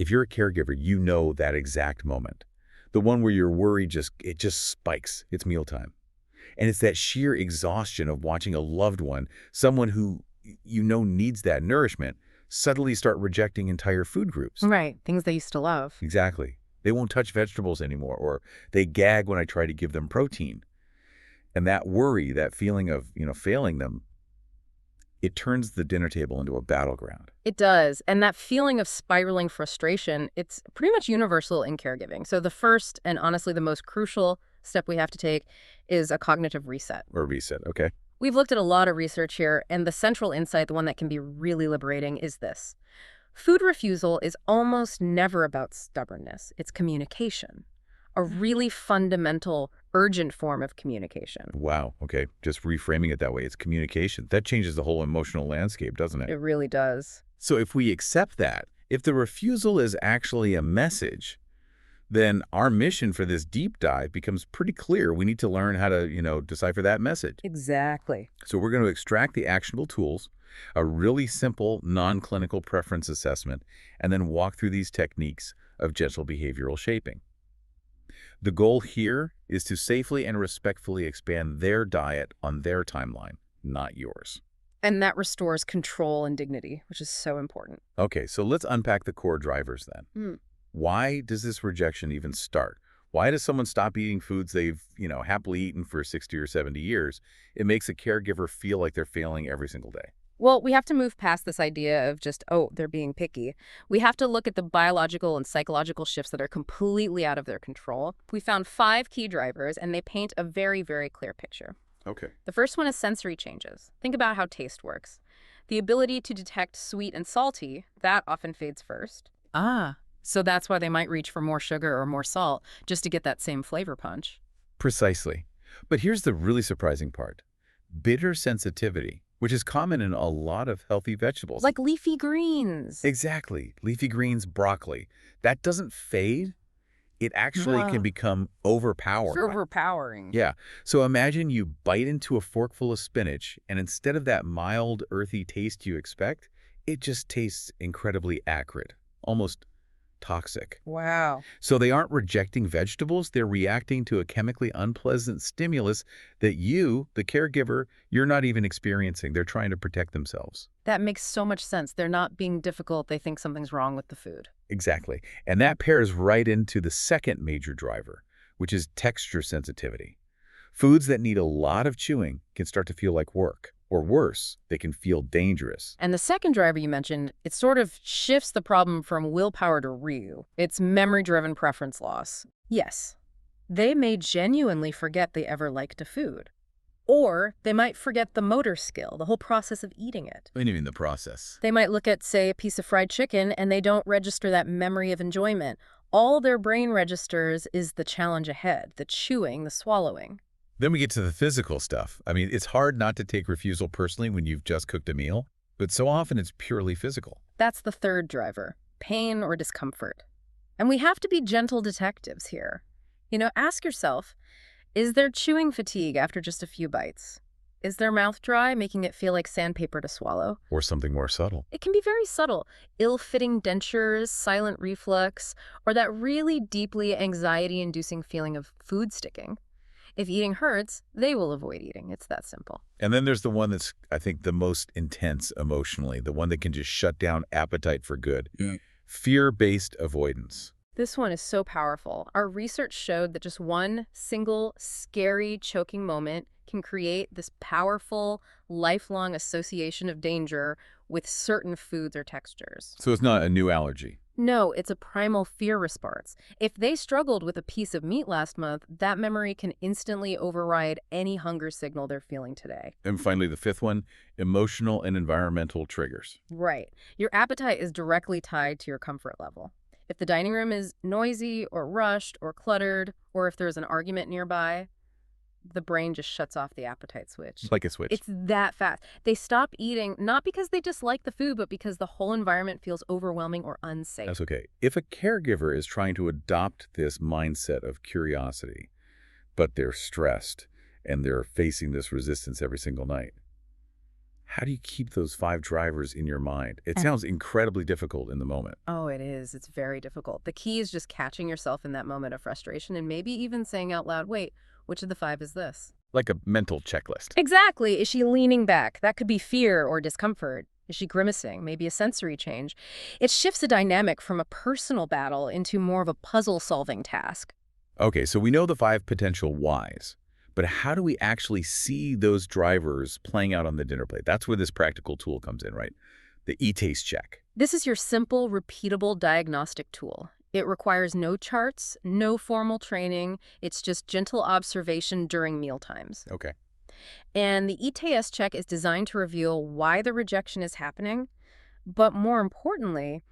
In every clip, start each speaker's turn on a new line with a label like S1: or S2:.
S1: If you're a caregiver, you know that exact moment. The one where your worry just spikes. It's mealtime. And it's that sheer exhaustion of watching a loved one, someone who you know needs that nourishment, suddenly start rejecting entire food groups.
S2: Right, things they used to love.
S1: Exactly. They won't touch vegetables anymore, or they gag when I try to give them protein. And that worry, that feeling of, failing them, it turns the dinner table into a battleground.
S2: It does. And that feeling of spiraling frustration, it's pretty much universal in caregiving. So the first and honestly the most crucial step we have to take is a cognitive reset.
S1: Or reset, okay?
S2: We've looked at a lot of research here, and the central insight, the one that can be really liberating, is this. Food refusal is almost never about stubbornness. It's communication, a really fundamental, urgent form of communication.
S1: Wow, okay. Just reframing it that way. It's communication. That changes the whole emotional landscape, doesn't it?
S2: It really does.
S1: So if we accept that, if the refusal is actually a message, then our mission for this deep dive becomes pretty clear. We need to learn how to, decipher that message.
S2: Exactly.
S1: So we're going to extract the actionable tools, a really simple non-clinical preference assessment, and then walk through these techniques of gentle behavioral shaping. The goal here is to safely and respectfully expand their diet on their timeline, not yours.
S2: And that restores control and dignity, which is so important.
S1: Okay, so let's unpack the core drivers then. Why does this rejection even start? Why does someone stop eating foods they've, happily eaten for 60 or 70 years? It makes a caregiver feel like they're failing every single day.
S2: Well, we have to move past this idea of just, oh, they're being picky. We have to look at the biological and psychological shifts that are completely out of their control. We found 5 key drivers, and they paint a very, very clear picture.
S1: Okay.
S2: The first one is sensory changes. Think about how taste works. The ability to detect sweet and salty, that often fades first. So that's why they might reach for more sugar or more salt just to get that same flavor punch.
S1: Precisely. But here's the really surprising part. Bitter sensitivity, which is common in a lot of healthy vegetables.
S2: Like leafy greens.
S1: Exactly. Leafy greens, broccoli. That doesn't fade. It actually can become overpowering.
S2: It's overpowering.
S1: Yeah. So imagine you bite into a forkful of spinach, and instead of that mild, earthy taste you expect, it just tastes incredibly acrid, almost toxic.
S2: Wow.
S1: So they aren't rejecting vegetables, they're reacting to a chemically unpleasant stimulus that you, the caregiver, you're not even experiencing. They're trying to protect themselves.
S2: That makes so much sense. They're not being difficult. They think something's wrong with the food.
S1: Exactly. And that pairs right into the second major driver, which is texture sensitivity. Foods that need a lot of chewing can start to feel like work. Or worse, they can feel dangerous.
S2: And the second driver you mentioned, it sort of shifts the problem from willpower to Ryu. It's memory-driven preference loss. Yes, they may genuinely forget they ever liked a food. Or they might forget the motor skill, the whole process of eating it.
S1: What do you mean the process?
S2: They might look at, say, a piece of fried chicken and they don't register that memory of enjoyment. All their brain registers is the challenge ahead, the chewing, the swallowing.
S1: Then we get to the physical stuff. I mean, it's hard not to take refusal personally when you've just cooked a meal, but so often it's purely physical.
S2: That's the third driver, pain or discomfort. And we have to be gentle detectives here. Ask yourself, is there chewing fatigue after just a few bites? Is their mouth dry, making it feel like sandpaper to swallow?
S1: Or something more subtle.
S2: It can be very subtle. Ill-fitting dentures, silent reflux, or that really deeply anxiety-inducing feeling of food sticking. If eating hurts, they will avoid eating. It's that simple.
S1: And then there's the one that's, I think, the most intense emotionally, the one that can just shut down appetite for good. Yeah. Fear-based avoidance.
S2: This one is so powerful. Our research showed that just one single, scary, choking moment can create this powerful, lifelong association of danger with certain foods or textures.
S1: So it's not a new allergy.
S2: No, it's a primal fear response. If they struggled with a piece of meat last month, that memory can instantly override any hunger signal they're feeling today.
S1: And finally, the fifth one, emotional and environmental triggers.
S2: Right. Your appetite is directly tied to your comfort level. If the dining room is noisy or rushed or cluttered, or if there's an argument nearby, the brain just shuts off the appetite switch.
S1: Like a switch.
S2: It's that fast. They stop eating, not because they dislike the food, but because the whole environment feels overwhelming or unsafe.
S1: That's okay. If a caregiver is trying to adopt this mindset of curiosity, but they're stressed and they're facing this resistance every single night, How do you keep those 5 drivers in your mind? It
S2: Eh.
S1: sounds incredibly difficult in the moment.
S2: Oh, it is. It's very difficult. The key is just catching yourself in that moment of frustration and maybe even saying out loud, wait, which of the 5 is this?
S1: Like a mental checklist.
S2: Exactly. Is she leaning back? That could be fear or discomfort. Is she grimacing? Maybe a sensory change. It shifts the dynamic from a personal battle into more of a puzzle-solving task.
S1: Okay, so we know the 5 potential whys, but how do we actually see those drivers playing out on the dinner plate? That's where this practical tool comes in, right? The E.A.T.S check.
S2: This is your simple, repeatable diagnostic tool. It requires no charts, no formal training. It's just gentle observation during mealtimes.
S1: Okay.
S2: And the E.A.T.S check is designed to reveal why the rejection is happening, but more importantly,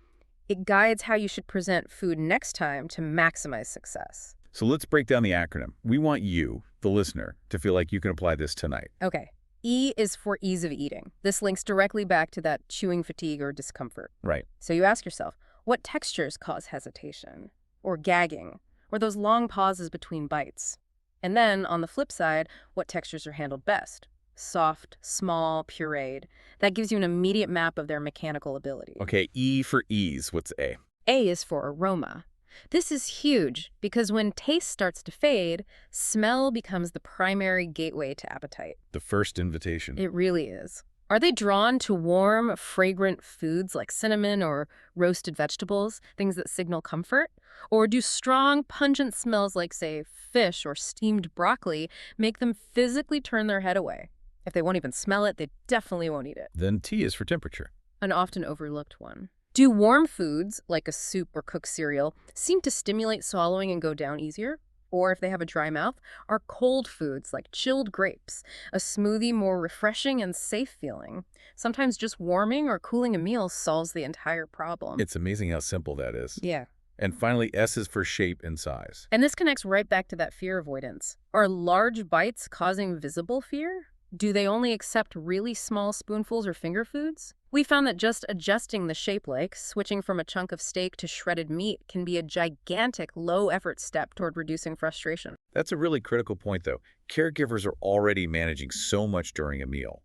S2: it guides how you should present food next time to maximize success.
S1: So let's break down the acronym. We want you, the listener, to feel like you can apply this tonight.
S2: Okay. E is for ease of eating. This links directly back to that chewing fatigue or discomfort.
S1: Right.
S2: So you ask yourself, what textures cause hesitation or gagging or those long pauses between bites? And then on the flip side, what textures are handled best? Soft, small, pureed. That gives you an immediate map of their mechanical ability.
S1: Okay, E for ease. What's A?
S2: A is for aroma. This is huge because when taste starts to fade, smell becomes the primary gateway to appetite.
S1: The first invitation.
S2: It really is. Are they drawn to warm, fragrant foods like cinnamon or roasted vegetables, things that signal comfort? Or do strong, pungent smells like, say, fish or steamed broccoli make them physically turn their head away? If they won't even smell it, they definitely won't eat it.
S1: Then T is for temperature.
S2: An often overlooked one. Do warm foods, like a soup or cooked cereal, seem to stimulate swallowing and go down easier? Or if they have a dry mouth, are cold foods like chilled grapes, a smoothie more refreshing and safe feeling? Sometimes just warming or cooling a meal solves the entire problem.
S1: It's amazing how simple that is.
S2: Yeah.
S1: And finally, S is for shape and size.
S2: And this connects right back to that fear avoidance. Are large bites causing visible fear? Do they only accept really small spoonfuls or finger foods? We found that just adjusting the shape, like switching from a chunk of steak to shredded meat, can be a gigantic low-effort step toward reducing frustration.
S1: That's a really critical point, though. Caregivers are already managing so much during a meal.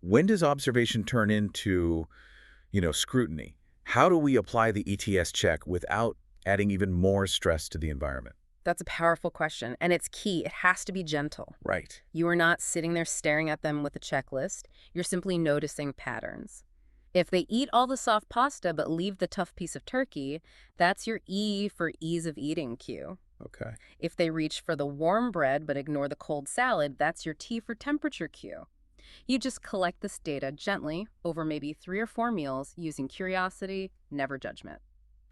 S1: When does observation turn into, scrutiny? How do we apply the E.A.T.S check without adding even more stress to the environment?
S2: That's a powerful question, and it's key. It has to be gentle.
S1: Right.
S2: You are not sitting there staring at them with a checklist. You're simply noticing patterns. If they eat all the soft pasta but leave the tough piece of turkey, that's your E for ease of eating cue.
S1: Okay.
S2: If they reach for the warm bread but ignore the cold salad, that's your T for temperature cue. You just collect this data gently over maybe 3 or 4 meals using curiosity, never judgment.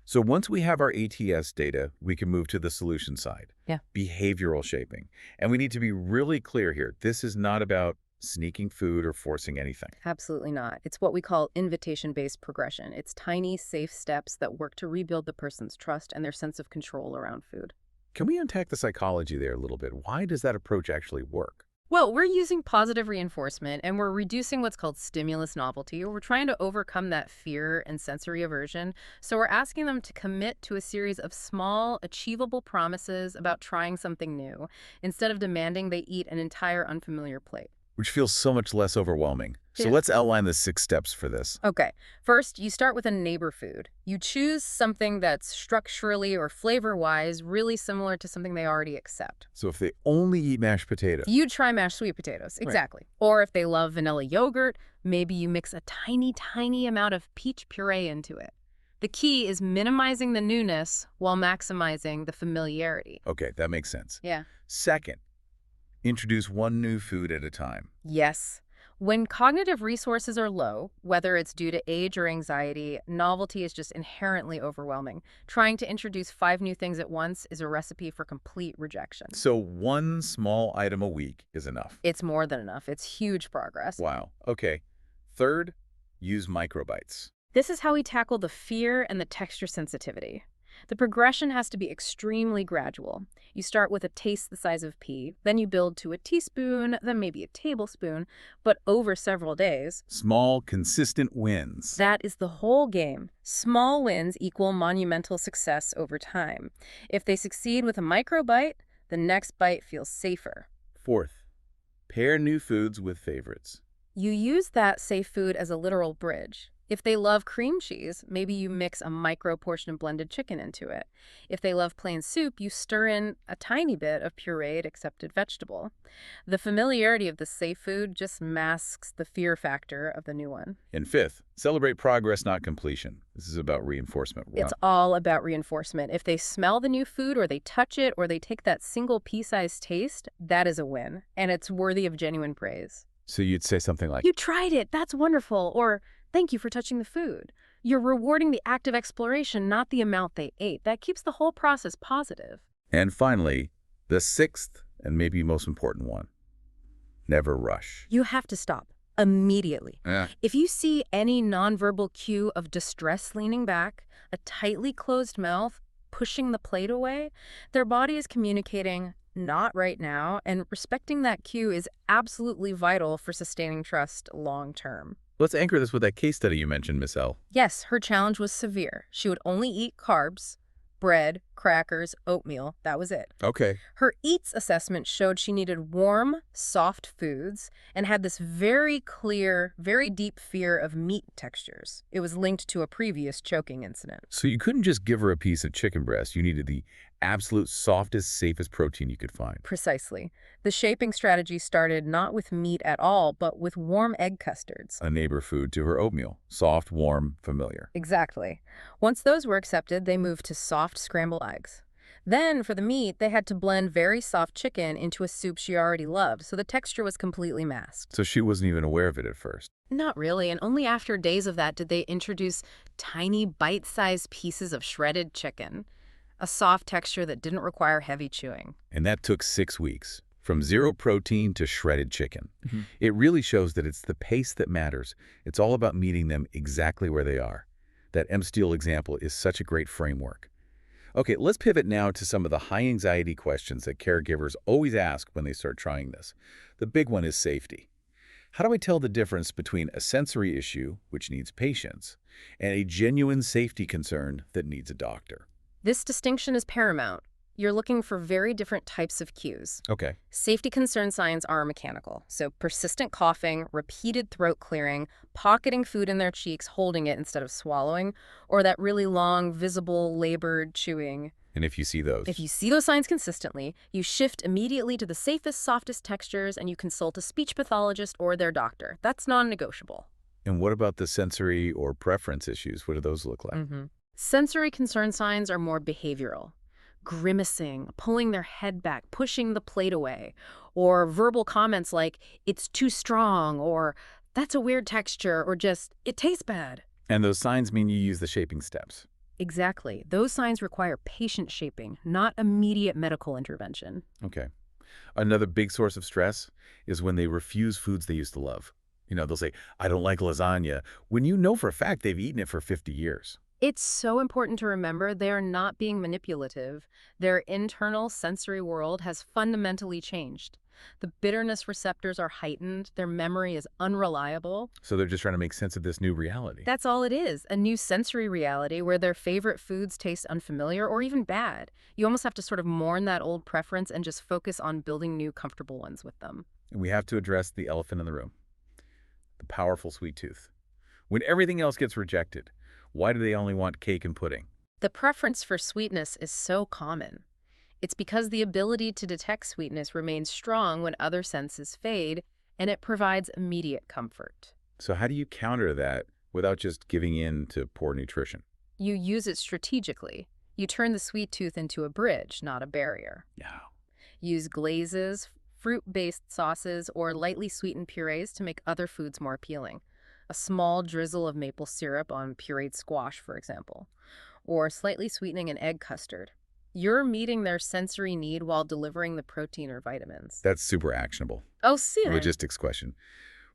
S1: So once we have our E.A.T.S data, we can move to the solution side.
S2: Yeah.
S1: Behavioral shaping. And we need to be really clear here. This is not about sneaking food or forcing anything.
S2: Absolutely not. It's what we call invitation-based progression. It's tiny, safe steps that work to rebuild the person's trust and their sense of control around food.
S1: Can we unpack the psychology there a little bit? Why does that approach actually work?
S2: Well, we're using positive reinforcement and we're reducing what's called stimulus novelty, or we're trying to overcome that fear and sensory aversion. So we're asking them to commit to a series of small, achievable promises about trying something new, instead of demanding they eat an entire unfamiliar plate.
S1: Which feels so much less overwhelming. So
S2: Yeah.
S1: let's outline the 6 steps for this.
S2: Okay, first, you start with a neighbor food. You choose something that's structurally or flavor-wise really similar to something they already accept.
S1: So if they only eat mashed potatoes.
S2: You try mashed sweet potatoes, exactly. Or if they love vanilla yogurt, maybe you mix a tiny, tiny amount of peach puree into it. The key is minimizing the newness while maximizing the familiarity.
S1: Okay, that makes sense.
S2: Yeah.
S1: Second, introduce one new food at a time.
S2: Yes. When cognitive resources are low, whether it's due to age or anxiety, novelty is just inherently overwhelming. Trying to introduce 5 new things at once is a recipe for complete rejection.
S1: So one small item a week is enough.
S2: It's more than enough. It's huge progress.
S1: Wow. Okay. Third, use microbites.
S2: This is how we tackle the fear and the texture sensitivity. The progression has to be extremely gradual. You start with a taste the size of pea, then you build to a teaspoon, then maybe a tablespoon, but over several days.
S1: Small, consistent wins.
S2: That is the whole game. Small wins equal monumental success over time. If they succeed with a micro bite, the next bite feels safer.
S1: Fourth, pair new foods with favorites.
S2: You use that safe food as a literal bridge. If they love cream cheese, maybe you mix a micro portion of blended chicken into it. If they love plain soup, you stir in a tiny bit of pureed accepted vegetable. The familiarity of the safe food just masks the fear factor of the new one.
S1: And fifth, celebrate progress, not completion. This is about reinforcement.
S2: It's all about reinforcement. If they smell the new food or they touch it or they take that single pea-sized taste, that is a win, and it's worthy of genuine praise.
S1: So you'd say something like,
S2: You tried it, that's wonderful, or thank you for touching the food. You're rewarding the act of exploration, not the amount they ate. That keeps the whole process positive.
S1: and finally, the sixth and maybe most important one, never rush.
S2: You have to stop immediately.
S1: Yeah.
S2: If you see any nonverbal cue of distress leaning back, a tightly closed mouth, pushing the plate away, their body is communicating, not right now, and respecting that cue is absolutely vital for sustaining trust long term.
S1: Let's anchor this with that case study you mentioned, Miss L.
S2: Yes, her challenge was severe. She would only eat carbs, bread, crackers, oatmeal. That was it.
S1: Okay.
S2: Her E.A.T.S assessment showed she needed warm, soft foods and had this very clear, very deep fear of meat textures. It was linked to a previous choking incident.
S1: So you couldn't just give her a piece of chicken breast. You needed the absolute softest, safest protein you could find.
S2: Precisely. The shaping strategy started not with meat at all, but with warm egg custards.
S1: A neighbor food to her oatmeal. Soft, warm, familiar.
S2: Exactly. Once those were accepted, they moved to soft scrambled eggs. Then, for the meat, they had to blend very soft chicken into a soup she already loved, so the texture was completely masked.
S1: So she wasn't even aware of it at first.
S2: Not really, and only after days of that did they introduce tiny bite-sized pieces of shredded chicken, a soft texture that didn't require heavy chewing.
S1: And that took 6 weeks. From zero protein to shredded chicken. It really shows that it's the pace that matters. It's all about meeting them exactly where they are. That M-Steel example is such a great framework. Okay, let's pivot now to some of the high-anxiety questions that caregivers always ask when they start trying this. The big one is safety. How do I tell the difference between a sensory issue, which needs patience, and a genuine safety concern that needs a doctor?
S2: This distinction is paramount. You're looking for very different types of cues.
S1: Okay.
S2: Safety concern signs are mechanical, so persistent coughing, repeated throat clearing, pocketing food in their cheeks, holding it instead of swallowing, or that really long, visible, labored chewing.
S1: And if you see those?
S2: If you see those signs consistently, you shift immediately to the safest, softest textures and you consult a speech pathologist or their doctor. That's non-negotiable.
S1: And what about the sensory or preference issues? What do those look like?
S2: Sensory concern signs are more behavioral. Grimacing, pulling their head back, pushing the plate away, or verbal comments like, it's too strong, or that's a weird texture, or just, it tastes bad.
S1: And those signs mean you use the shaping steps.
S2: Exactly. Those signs require patient shaping, not immediate medical intervention.
S1: Okay. Another big source of stress is when they refuse foods they used to love. They'll say, I don't like lasagna, when you know for a fact they've eaten it for 50 years.
S2: It's so important to remember they are not being manipulative. Their internal sensory world has fundamentally changed. The bitterness receptors are heightened. Their memory is unreliable.
S1: So they're just trying to make sense of this new reality.
S2: That's all it is, a new sensory reality where their favorite foods taste unfamiliar or even bad. You almost have to sort of mourn that old preference and just focus on building new comfortable ones with them.
S1: And we have to address the elephant in the room, the powerful sweet tooth. When everything else gets rejected, why do they only want cake and pudding?
S2: The preference for sweetness is so common. It's because the ability to detect sweetness remains strong when other senses fade, and it provides immediate comfort.
S1: So how do you counter that without just giving in to poor nutrition?
S2: You use it strategically. You turn the sweet tooth into a bridge, not a barrier.
S1: Yeah.
S2: Use glazes, fruit-based sauces, or lightly sweetened purees to make other foods more appealing. A small drizzle of maple syrup on pureed squash, for example, or slightly sweetening an egg custard. You're meeting their sensory need while delivering the protein or vitamins.
S1: That's super actionable.
S2: Oh, see then.
S1: Logistics question.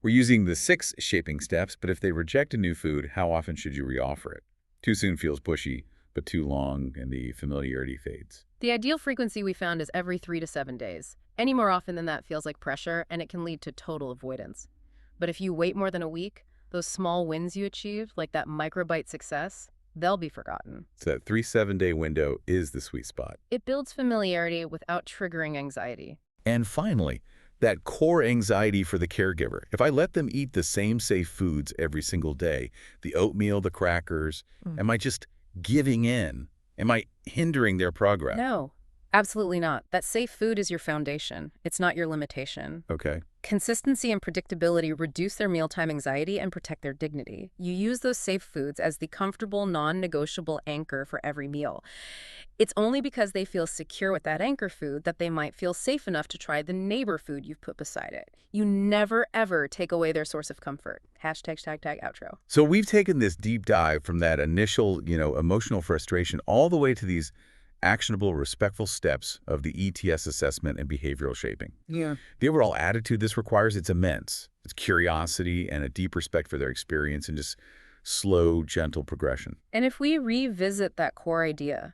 S1: We're using the 6 shaping steps, but if they reject a new food, how often should you reoffer it? Too soon feels pushy, but too long and the familiarity fades.
S2: The ideal frequency we found is every 3 to 7 days. Any more often than that feels like pressure, and it can lead to total avoidance. But if you wait more than a week, those small wins you achieved, like that microbite success, they'll be forgotten.
S1: So that 3-7 day window is the sweet spot.
S2: It builds familiarity without triggering anxiety.
S1: And finally, that core anxiety for the caregiver. If I let them eat the same safe foods every single day, the oatmeal, the crackers, am I just giving in? Am I hindering their progress?
S2: No, absolutely not. That safe food is your foundation. It's not your limitation.
S1: Okay.
S2: Consistency and predictability reduce their mealtime anxiety and protect their dignity. You use those safe foods as the comfortable, non-negotiable anchor for every meal. It's only because they feel secure with that anchor food that they might feel safe enough to try the neighbor food you've put beside it. You never, ever take away their source of comfort. Hashtag, tag, outro.
S1: So we've taken this deep dive from that initial, emotional frustration all the way to these actionable, respectful steps of the E.T.S. assessment and behavioral shaping.
S2: Yeah.
S1: The overall attitude this requires, it's immense. It's curiosity and a deep respect for their experience and just slow, gentle progression.
S2: And if we revisit that core idea,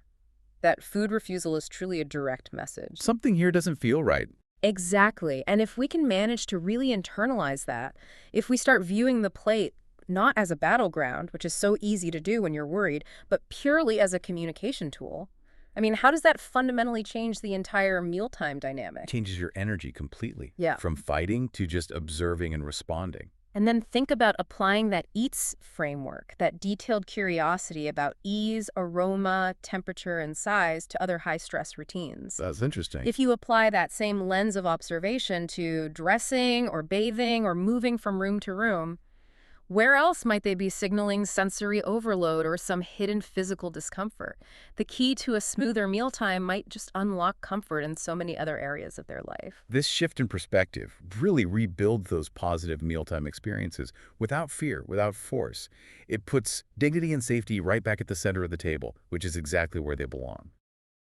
S2: that food refusal is truly a direct message.
S1: Something here doesn't feel right.
S2: Exactly. And if we can manage to really internalize that, if we start viewing the plate not as a battleground, which is so easy to do when you're worried, but purely as a communication tool, I mean, how does that fundamentally change the entire mealtime dynamic?
S1: Changes your energy completely.
S2: Yeah.
S1: From fighting to just observing and responding.
S2: And then think about applying that E.A.T.S framework, that detailed curiosity about ease, aroma, temperature, and size to other high-stress routines.
S1: That's interesting.
S2: If you apply that same lens of observation to dressing or bathing or moving from room to room, where else might they be signaling sensory overload or some hidden physical discomfort? The key to a smoother mealtime might just unlock comfort in so many other areas of their life.
S1: This shift in perspective really rebuilds those positive mealtime experiences without fear, without force. It puts dignity and safety right back at the center of the table, which is exactly where they belong.